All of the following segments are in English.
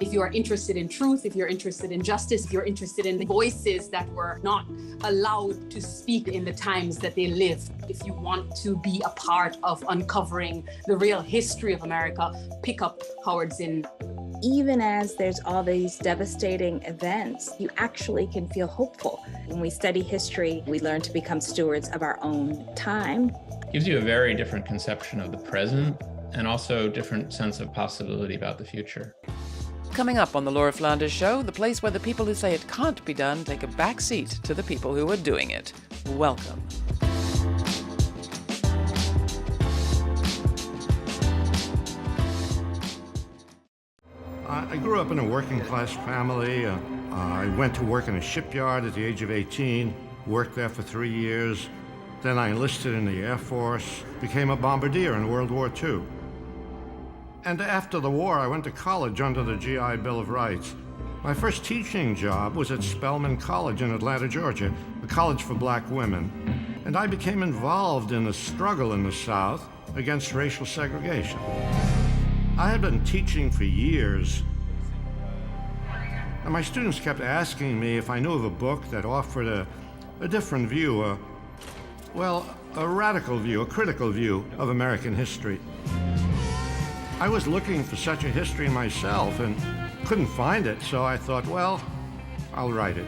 if you are interested in truth, if you're interested in justice, if you're interested in the voices that were not allowed to speak in the times that they lived, if you want to be a part of uncovering the real history of America, pick up Howard Zinn. Even as there's all these devastating events, you actually can feel hopeful. When we study history, we learn to become stewards of our own time. Gives you a very different conception of the present and also a different sense of possibility about the future. Coming up on The Laura Flanders Show, the place where the people who say it can't be done take a back seat to the people who are doing it. Welcome. I grew up in a working-class family. I went to work in a shipyard at the age of 18, worked there for 3 years. Then I enlisted in the Air Force, became a bombardier in World War II. And after the war, I went to college under the GI Bill of Rights. My first teaching job was at Spelman College in Atlanta, Georgia, a college for black women. And I became involved in the struggle in the South against racial segregation. I had been teaching for years, and my students kept asking me if I knew of a book that offered a different view, a radical view, a critical view of American history. I was looking for such a history myself and couldn't find it, so I thought, well, I'll write it.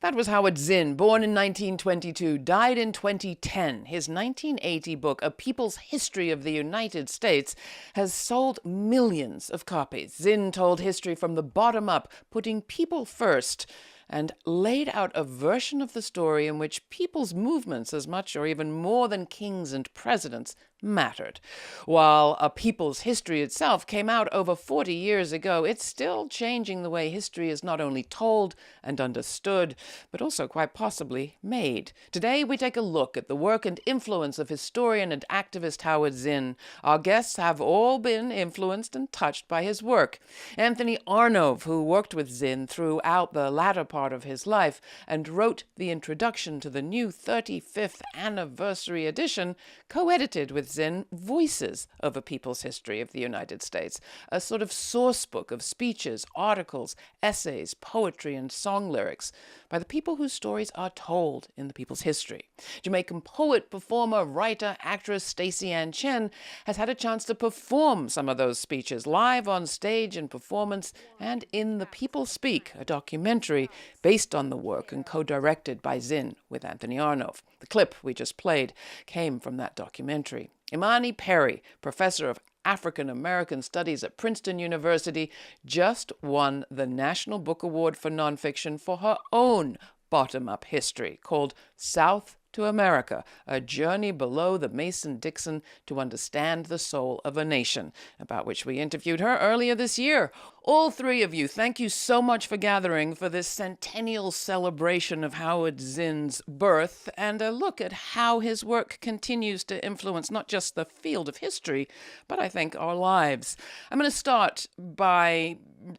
That was Howard Zinn, born in 1922, died in 2010. His 1980 book, A People's History of the United States, has sold millions of copies. Zinn told history from the bottom up, putting people first, and laid out a version of the story in which people's movements, as much or even more than kings and presidents, mattered. While A People's History itself came out over 40 years ago, it's still changing the way history is not only told and understood, but also quite possibly made. Today, we take a look at the work and influence of historian and activist Howard Zinn. Our guests have all been influenced and touched by his work. Anthony Arnove, who worked with Zinn throughout the latter part of his life and wrote the introduction to the new 35th anniversary edition, co-edited with Zinn Voices of A People's History of the United States, a sort of source book of speeches, articles, essays, poetry, and song lyrics by the people whose stories are told in the people's history. Jamaican poet, performer, writer, actress Stacey Ann Chen has had a chance to perform some of those speeches live on stage in performance and in The People Speak, a documentary based on the work and co-directed by Zinn with Anthony Arnove. The clip we just played came from that documentary. Imani Perry, professor of African American Studies at Princeton University, just won the National Book Award for Nonfiction for her own bottom-up history called South to America, a journey below the Mason-Dixon to understand the soul of a nation, about which we interviewed her earlier this year. All three of you, thank you so much for gathering for this centennial celebration of Howard Zinn's birth and a look at how his work continues to influence not just the field of history, but I think our lives. I'm going to start by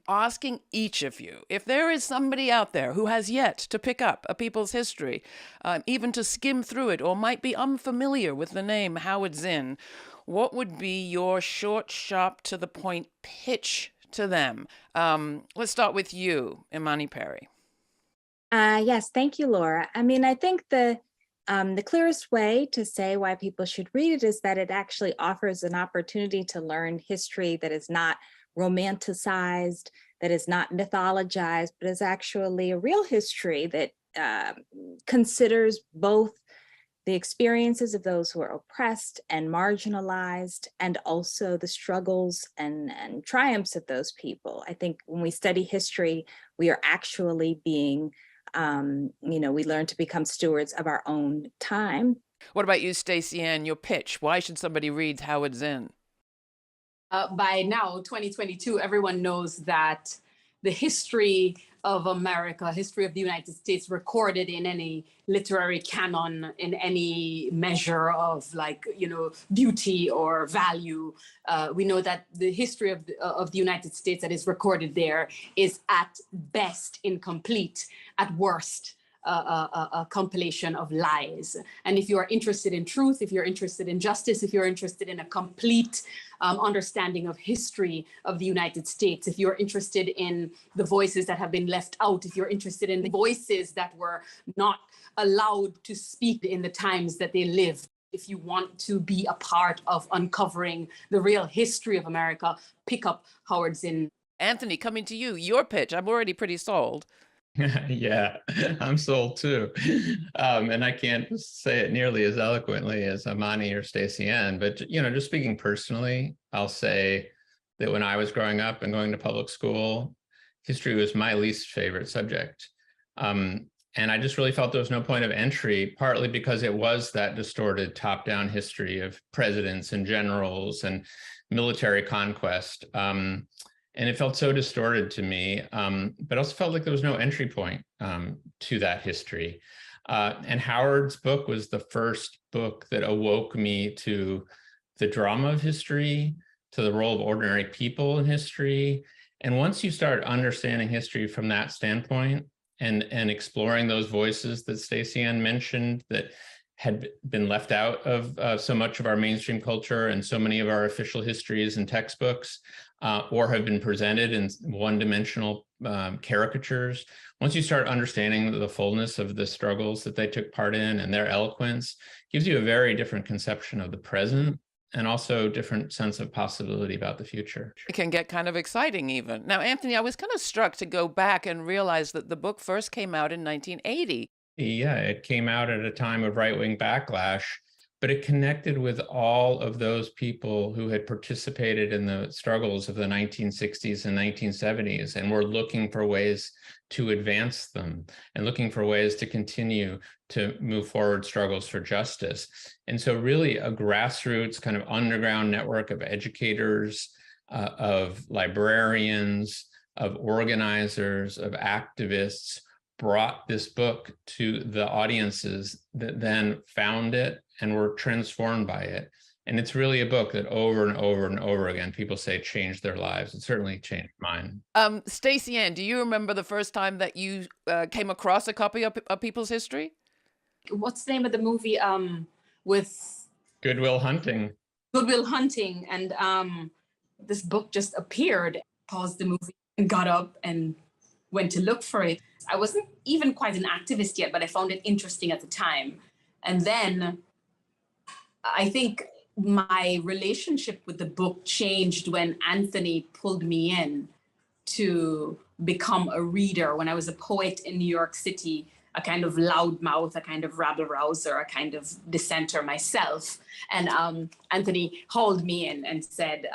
asking each of you if there is somebody out there who has yet to pick up A People's History, even to skim through it, or might be unfamiliar with the name Howard Zinn, what would be your short, sharp, to the point pitch to them? Let's start with you, Imani Perry. Yes, thank you, Laura. I mean, I think the clearest way to say why people should read it is that it actually offers an opportunity to learn history that is not romanticized, that is not mythologized, but is actually a real history that considers both the experiences of those who are oppressed and marginalized, and also the struggles and triumphs of those people. I think when we study history, we are actually being, we learn to become stewards of our own time. What about you, Stacey Ann, your pitch? Why should somebody read Howard Zinn? By now, 2022, everyone knows that the history of America, history of the United States, recorded in any literary canon, in any measure of beauty or value. We know that the history of the United States that is recorded there is at best incomplete, at worst a compilation of lies. And if you are interested in truth, if you're interested in justice, if you're interested in a complete understanding of history of the United States, if you're interested in the voices that have been left out, if you're interested in the voices that were not allowed to speak in the times that they lived, if you want to be a part of uncovering the real history of America, pick up Howard Zinn. Anthony, coming to you, your pitch. I'm already pretty sold. Yeah, I'm sold too. And I can't say it nearly as eloquently as Amani or Stacey Ann, but just speaking personally, I'll say that when I was growing up and going to public school, history was my least favorite subject. And I just really felt there was no point of entry, partly because it was that distorted top-down history of presidents and generals and military conquest. And it felt so distorted to me, but also felt like there was no entry point to that history. And Howard's book was the first book that awoke me to the drama of history, to the role of ordinary people in history. And once you start understanding history from that standpoint and exploring those voices that Stacey Ann mentioned that had been left out of so much of our mainstream culture and so many of our official histories and textbooks, or have been presented in one-dimensional caricatures. Once you start understanding the fullness of the struggles that they took part in and their eloquence, gives you a very different conception of the present and also different sense of possibility about the future. It can get kind of exciting even. Now, Anthony, I was kind of struck to go back and realize that the book first came out in 1980. Yeah, it came out at a time of right-wing backlash, but it connected with all of those people who had participated in the struggles of the 1960s and 1970s and were looking for ways to advance them and looking for ways to continue to move forward struggles for justice. And so really a grassroots kind of underground network of educators, of librarians, of organizers, of activists brought this book to the audiences that then found it and were transformed by it. And it's really a book that over and over and over again, people say changed their lives. It certainly changed mine. Stacey Ann, do you remember the first time that you came across a copy of People's History? What's the name of the movie with Good Will Hunting? Good Will Hunting. And this book just appeared, paused the movie and got up and went to look for it. I wasn't even quite an activist yet, but I found it interesting at the time. And then I think my relationship with the book changed when Anthony pulled me in to become a reader. When I was a poet in New York City, a kind of loudmouth, a kind of rabble-rouser, a kind of dissenter myself. And Anthony hauled me in and said,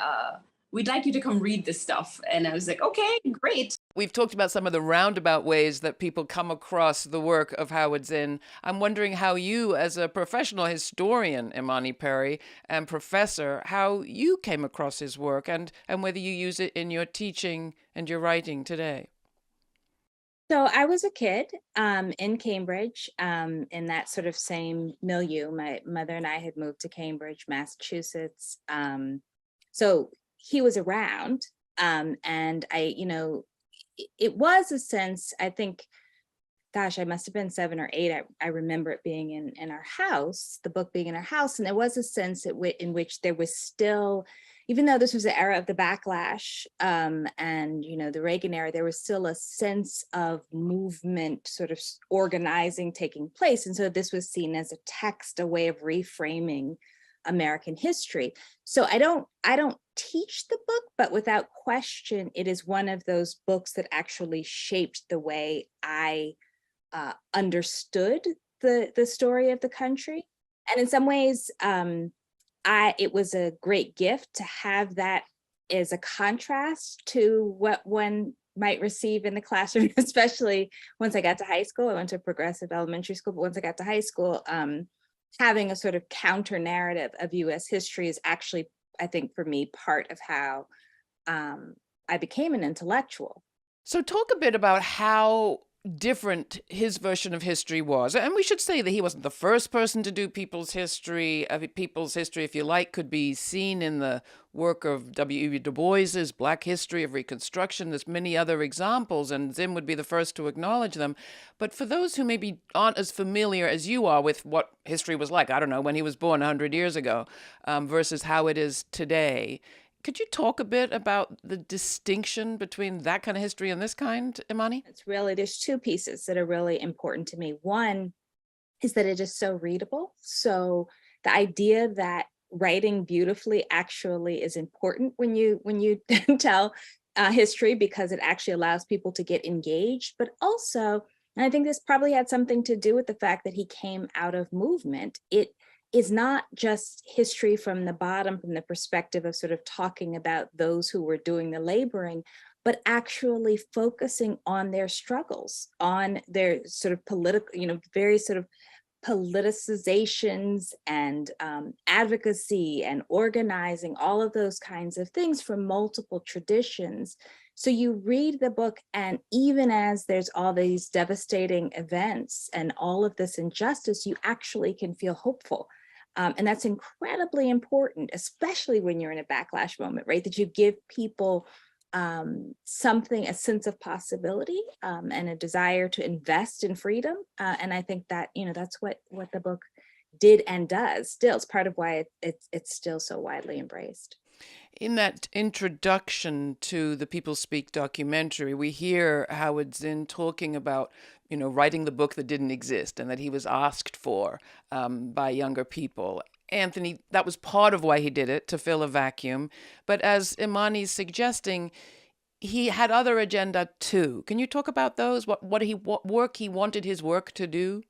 we'd like you to come read this stuff. And I was like, okay, great. We've talked about some of the roundabout ways that people come across the work of Howard Zinn. I'm wondering how you, as a professional historian, Imani Perry, and professor, how you came across his work and whether you use it in your teaching and your writing today. So I was a kid in Cambridge, in that sort of same milieu. My mother and I had moved to Cambridge, Massachusetts. So he was around, and it was a sense, I think, gosh, I must have been 7 or 8. I remember it being in our house, the book being in our house. And there was a sense in which there was still, even though this was the era of the backlash and, the Reagan era, there was still a sense of movement, sort of organizing taking place. And so this was seen as a text, a way of reframing American history. So I don't teach the book, but without question, it is one of those books that actually shaped the way I understood the story of the country. And in some ways, it was a great gift to have that as a contrast to what one might receive in the classroom, especially once I got to high school. I went to a progressive elementary school, but once I got to high school, having a sort of counter narrative of US history is actually, I think, for me, part of how I became an intellectual. So talk a bit about how different his version of history was. And we should say that he wasn't the first person to do people's history. People's history, if you like, could be seen in the work of W.E.B. Du Bois's Black History of Reconstruction. There's many other examples, and Zim would be the first to acknowledge them. But for those who maybe aren't as familiar as you are with what history was like, I don't know, when he was born 100 years ago versus how it is today, could you talk a bit about the distinction between that kind of history and this kind, Imani? There's two pieces that are really important to me. One is that it is so readable. So the idea that writing beautifully actually is important when you tell history, because it actually allows people to get engaged. But also, and I think this probably had something to do with the fact that he came out of movement. It is not just history from the bottom, from the perspective of sort of talking about those who were doing the laboring, but actually focusing on their struggles, on their sort of political, very sort of politicizations and advocacy and organizing, all of those kinds of things from multiple traditions. So you read the book, and even as there's all these devastating events and all of this injustice, you actually can feel hopeful. And that's incredibly important, especially when you're in a backlash moment, right? That you give people something, a sense of possibility and a desire to invest in freedom. And I think that, that's what the book did and does still. It's part of why it's still so widely embraced. In that introduction to the People Speak documentary, we hear Howard Zinn talking about, writing the book that didn't exist and that he was asked for by younger people. Anthony, that was part of why he did it, to fill a vacuum. But as Imani's suggesting, he had other agenda too. Can you talk about those? What work he wanted his work to do?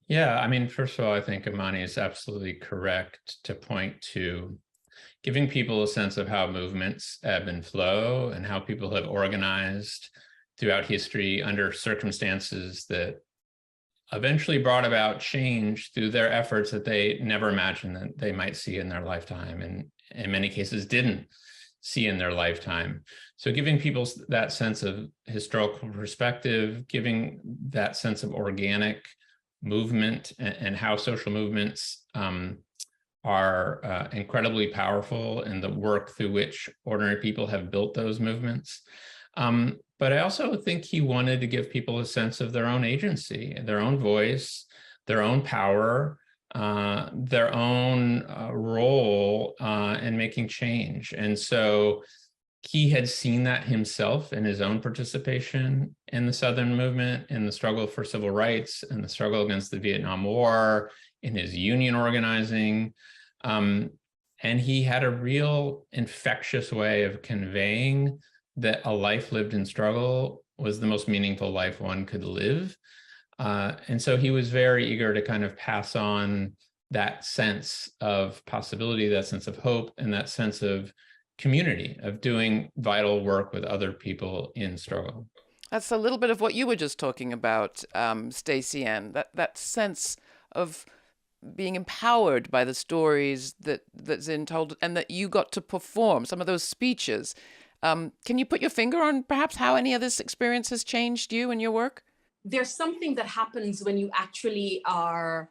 Yeah, I mean, first of all, I think Imani is absolutely correct to point to giving people a sense of how movements ebb and flow and how people have organized throughout history under circumstances that eventually brought about change through their efforts that they never imagined that they might see in their lifetime, and in many cases didn't see in their lifetime. So giving people that sense of historical perspective, giving that sense of organic movement and how social movements are incredibly powerful in the work through which ordinary people have built those movements. But I also think he wanted to give people a sense of their own agency, their own voice, their own power, their own role in making change. And so he had seen that himself in his own participation in the Southern movement, in the struggle for civil rights, and the struggle against the Vietnam War, in his union organizing. And he had a real infectious way of conveying that a life lived in struggle was the most meaningful life one could live. And so he was very eager to kind of pass on that sense of possibility, that sense of hope, and that sense of community, of doing vital work with other people in struggle. That's a little bit of what you were just talking about, Stacey Ann, that sense of being empowered by the stories that Zinn told and that you got to perform, some of those speeches. Can you put your finger on perhaps how any of this experience has changed you and your work? There's something that happens when you actually are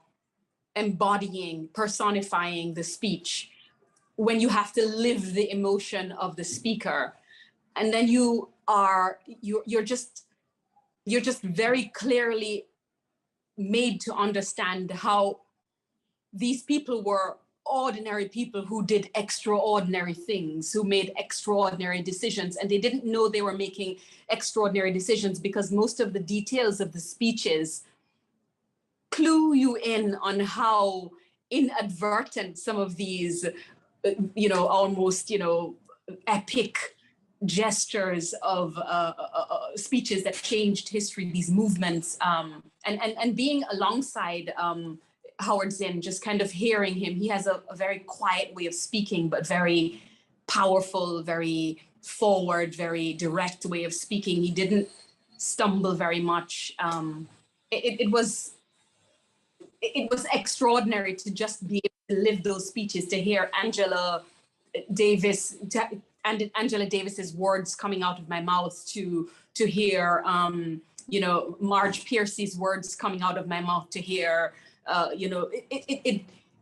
embodying, personifying the speech, when you have to live the emotion of the speaker. And then you're just very clearly made to understand how these people were ordinary people who did extraordinary things, who made extraordinary decisions, and they didn't know they were making extraordinary decisions because most of the details of the speeches clue you in on how inadvertent some of these, almost, epic gestures of speeches that changed history, these movements, and being alongside Howard Zinn, just kind of hearing him. He has a very quiet way of speaking, but very powerful, very forward, very direct way of speaking. He didn't stumble very much. It was extraordinary to just be able to live those speeches, to hear Angela Davis Angela Davis's words coming out of my mouth to hear, Marge Piercy's words coming out of my mouth to hear,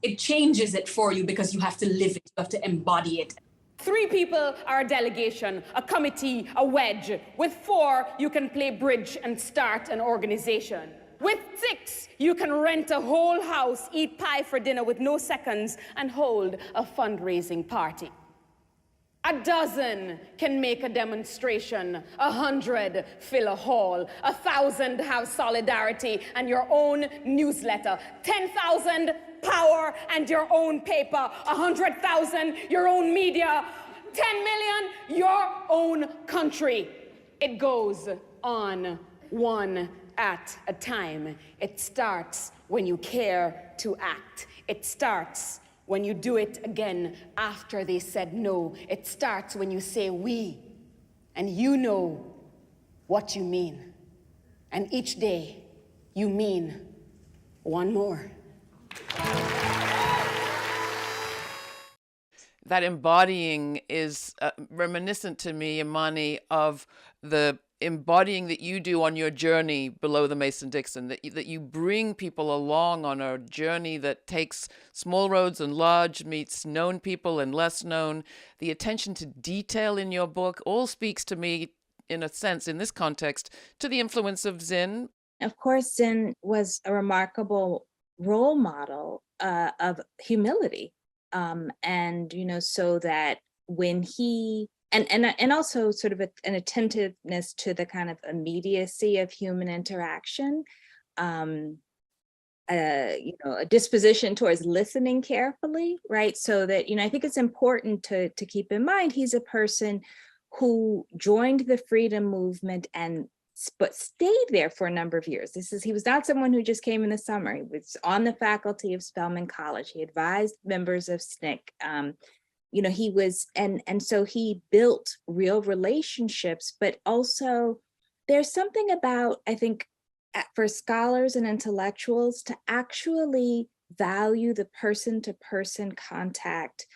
it changes it for you because you have to live it, you have to embody it. 3 people are a delegation, a committee, a wedge. With 4, you can play bridge and start an organization. With 6, you can rent a whole house, eat pie for dinner with no seconds, and hold a fundraising party. A 12 can make a demonstration, 100 fill a hall, 1,000 have solidarity and your own newsletter, 10,000 power and your own paper, 100,000 your own media, 10 million your own country. It goes on, one at a time. It starts when you care to act. It starts when you do it again after they said no. It starts when you say we, and you know what you mean. And each day, you mean one more. That embodying is reminiscent to me, Imani, of the embodying that you do on your journey below the Mason-Dixon, that you bring people along on a journey that takes small roads and large, meets known people and less known. The attention to detail in your book all speaks to me, in a sense, in this context, to the influence of Zinn. Of course, Zinn was a remarkable role model of humility. And, so that when he, and also sort of an attentiveness to the kind of immediacy of human interaction, a disposition towards listening carefully, right? So that, I think it's important to keep in mind, he's a person who joined the freedom movement but stayed there for a number of years. He was not someone who just came in the summer. He was on the faculty of Spelman College. He advised members of SNCC. He was, and so he built real relationships, but also there's something about, I think, for scholars and intellectuals to actually value the person-to-person contact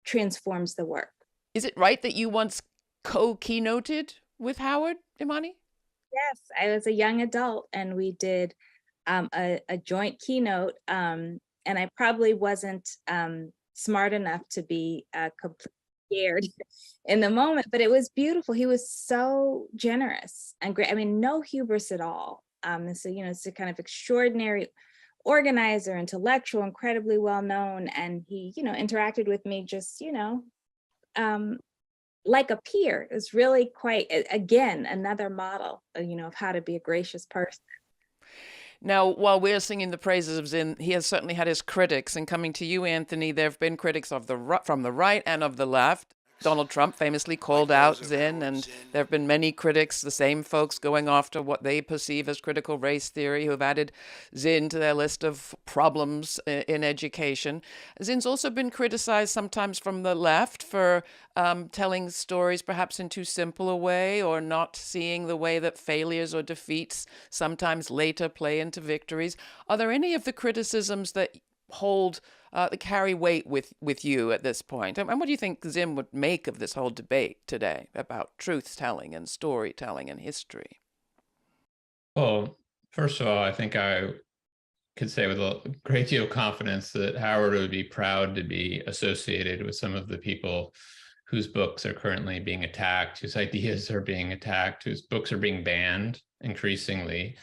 transforms the work. Is it right that you once co-keynoted with Howard, Imani? Yes, I was a young adult and we did a joint keynote, and I probably wasn't smart enough to be completely scared in the moment, but it was beautiful. He was so generous and great. I mean, no hubris at all. So, it's a kind of extraordinary organizer, intellectual, incredibly well known, and he, interacted with me just, like a peer. It was really quite, again, another model, of how to be a gracious person. Now, while we're singing the praises of Zinn, he has certainly had his critics. And coming to you, Anthony, there have been critics from the right and of the left. Donald Trump famously called out Zinn, and there have been many critics, the same folks going after what they perceive as critical race theory, who have added Zinn to their list of problems in education. Zinn's also been criticized sometimes from the left for telling stories perhaps in too simple a way, or not seeing the way that failures or defeats sometimes later play into victories. Are there any of the criticisms that carry weight with you at this point? And what do you think Zinn would make of this whole debate today about truth-telling and storytelling and history? Well, first of all, I think I could say with a great deal of confidence that Howard would be proud to be associated with some of the people whose books are currently being attacked, whose ideas are being attacked, whose books are being banned increasingly.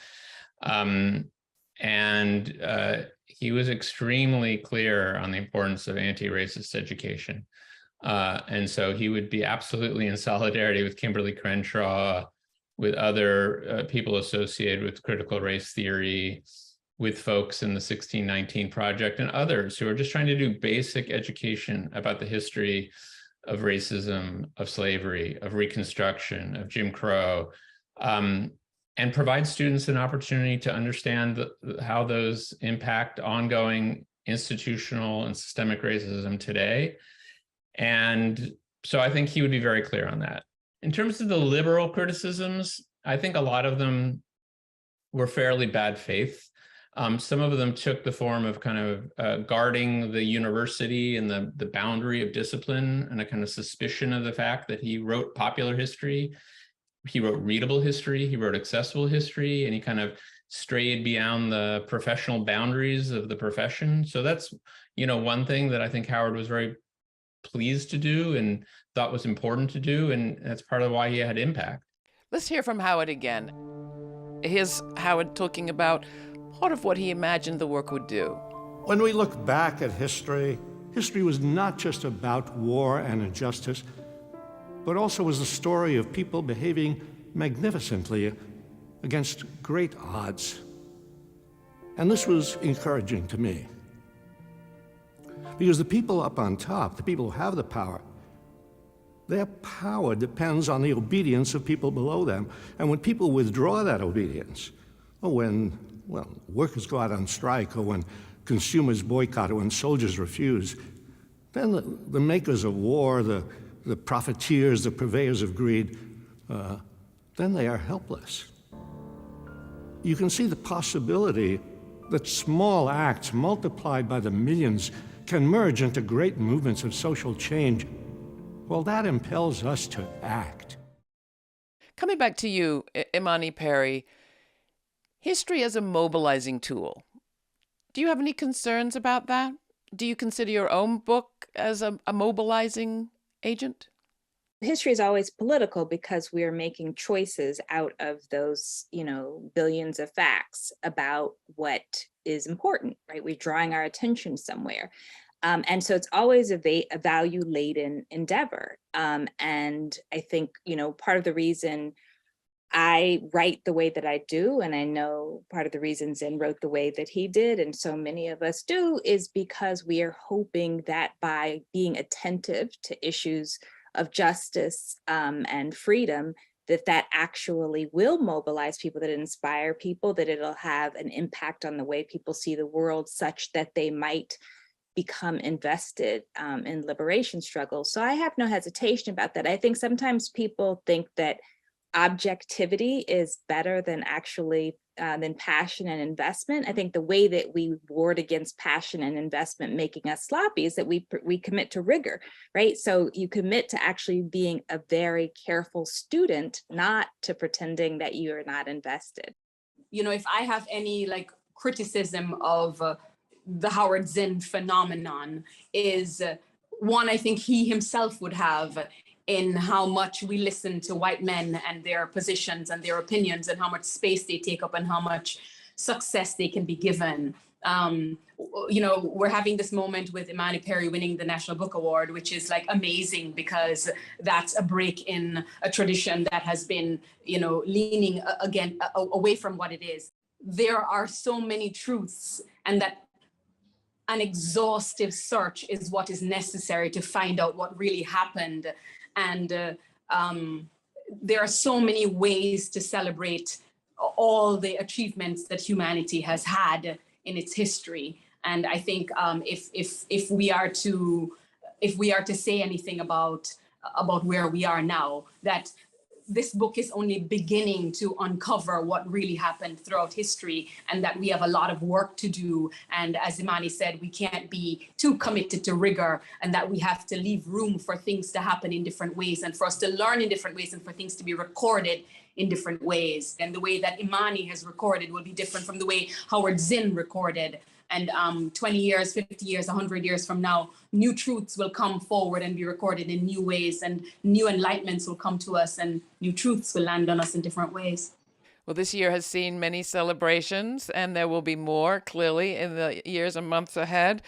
He was extremely clear on the importance of anti-racist education. And so he would be absolutely in solidarity with Kimberly Crenshaw, with other people associated with critical race theory, with folks in the 1619 Project and others who are just trying to do basic education about the history of racism, of slavery, of Reconstruction, of Jim Crow, and provide students an opportunity to understand how those impact ongoing institutional and systemic racism today. And so I think he would be very clear on that. In terms of the liberal criticisms, I think a lot of them were fairly bad faith. Some of them took the form of kind of guarding the university and the boundary of discipline, and a kind of suspicion of the fact that he wrote popular history, he wrote readable history, he wrote accessible history, and he kind of strayed beyond the professional boundaries of the profession. So that's, one thing that I think Howard was very pleased to do and thought was important to do, and that's part of why he had impact. Let's hear from Howard again. Here's Howard talking about part of what he imagined the work would do. When we look back at history, history was not just about war and injustice, but also was the story of people behaving magnificently against great odds. And this was encouraging to me. Because the people up on top, the people who have the power, their power depends on the obedience of people below them. And when people withdraw that obedience, or when, workers go out on strike, or when consumers boycott, or when soldiers refuse, then the makers of war, the profiteers, the purveyors of greed, then they are helpless. You can see the possibility that small acts multiplied by the millions can merge into great movements of social change. Well, that impels us to act. Coming back to you, Imani Perry, history as a mobilizing tool. Do you have any concerns about that? Do you consider your own book as a mobilizing agent? History is always political because we are making choices out of those, billions of facts about what is important, right? We're drawing our attention somewhere. And so it's always a value-laden endeavor. And I think, part of the reason I write the way that I do, and I know part of the reason Zinn wrote the way that he did, and so many of us do, is because we are hoping that by being attentive to issues of justice and freedom, that actually will mobilize people, that it inspire people, that it'll have an impact on the way people see the world, such that they might become invested in liberation struggles. So I have no hesitation about that. I think sometimes people think that objectivity is better than than passion and investment. I think the way that we ward against passion and investment making us sloppy is that we commit to rigor, right? So you commit to actually being a very careful student, not to pretending that you are not invested. If I have any criticism of the Howard Zinn phenomenon is one I think he himself would have in how much we listen to white men and their positions and their opinions, and how much space they take up and how much success they can be given. We're having this moment with Imani Perry winning the National Book Award, which is amazing, because that's a break in a tradition that has been, leaning again away from what it is. There are so many truths, and that an exhaustive search is what is necessary to find out what really happened. And there are so many ways to celebrate all the achievements that humanity has had in its history. And I think if we are to say anything about where we are now, that this book is only beginning to uncover what really happened throughout history, and that we have a lot of work to do. And as Imani said, we can't be too committed to rigor, and that we have to leave room for things to happen in different ways, and for us to learn in different ways, and for things to be recorded in different ways. And the way that Imani has recorded will be different from the way Howard Zinn recorded. And 20 years, 50 years, 100 years from now, new truths will come forward and be recorded in new ways, and new enlightenments will come to us, and new truths will land on us in different ways. Well, this year has seen many celebrations, and there will be more, clearly, in the years and months ahead.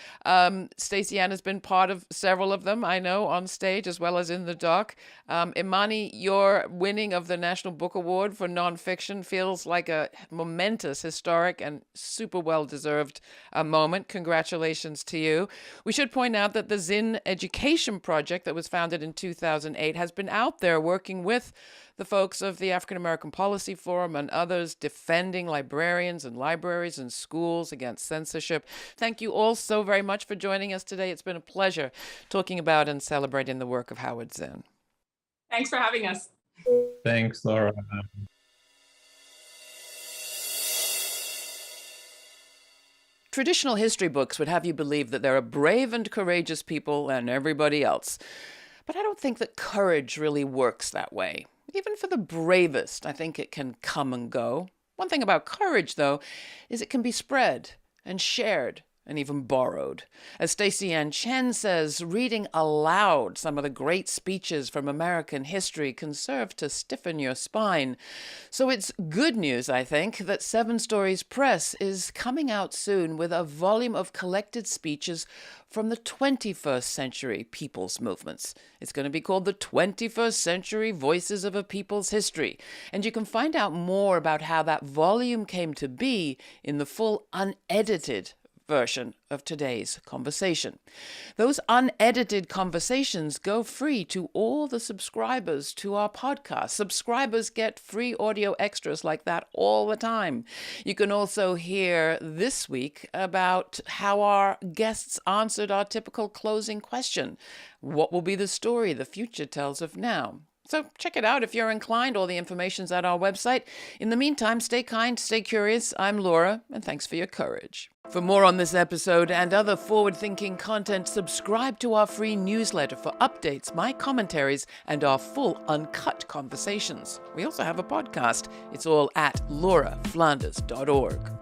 Stacey Ann has been part of several of them, I know, on stage as well as in the doc. Imani, your winning of the National Book Award for nonfiction feels like a momentous, historic, and super well-deserved moment. Congratulations to you. We should point out that the Zinn Education Project that was founded in 2008 has been out there working with the folks of the African American Policy Forum and others, defending librarians and libraries and schools against censorship. Thank you all so very much for joining us today. It's been a pleasure talking about and celebrating the work of Howard Zinn. Thanks for having us. Thanks, Laura. Traditional history books would have you believe that there are brave and courageous people and everybody else. But I don't think that courage really works that way. Even for the bravest, I think it can come and go. One thing about courage, though, is it can be spread and shared and even borrowed. As Stacey Ann Chen says, reading aloud some of the great speeches from American history can serve to stiffen your spine. So it's good news, I think, that Seven Stories Press is coming out soon with a volume of collected speeches from the 21st century people's movements. It's going to be called the 21st Century Voices of a People's History. And you can find out more about how that volume came to be in the full unedited version of today's conversation. Those unedited conversations go free to all the subscribers to our podcast. Subscribers get free audio extras like that all the time. You can also hear this week about how our guests answered our typical closing question. What will be the story the future tells of now? So check it out if you're inclined. All the information's at our website. In the meantime, stay kind, stay curious. I'm Laura, and thanks for your courage. For more on this episode and other forward-thinking content, subscribe to our free newsletter for updates, my commentaries, and our full uncut conversations. We also have a podcast. It's all at lauraflanders.org.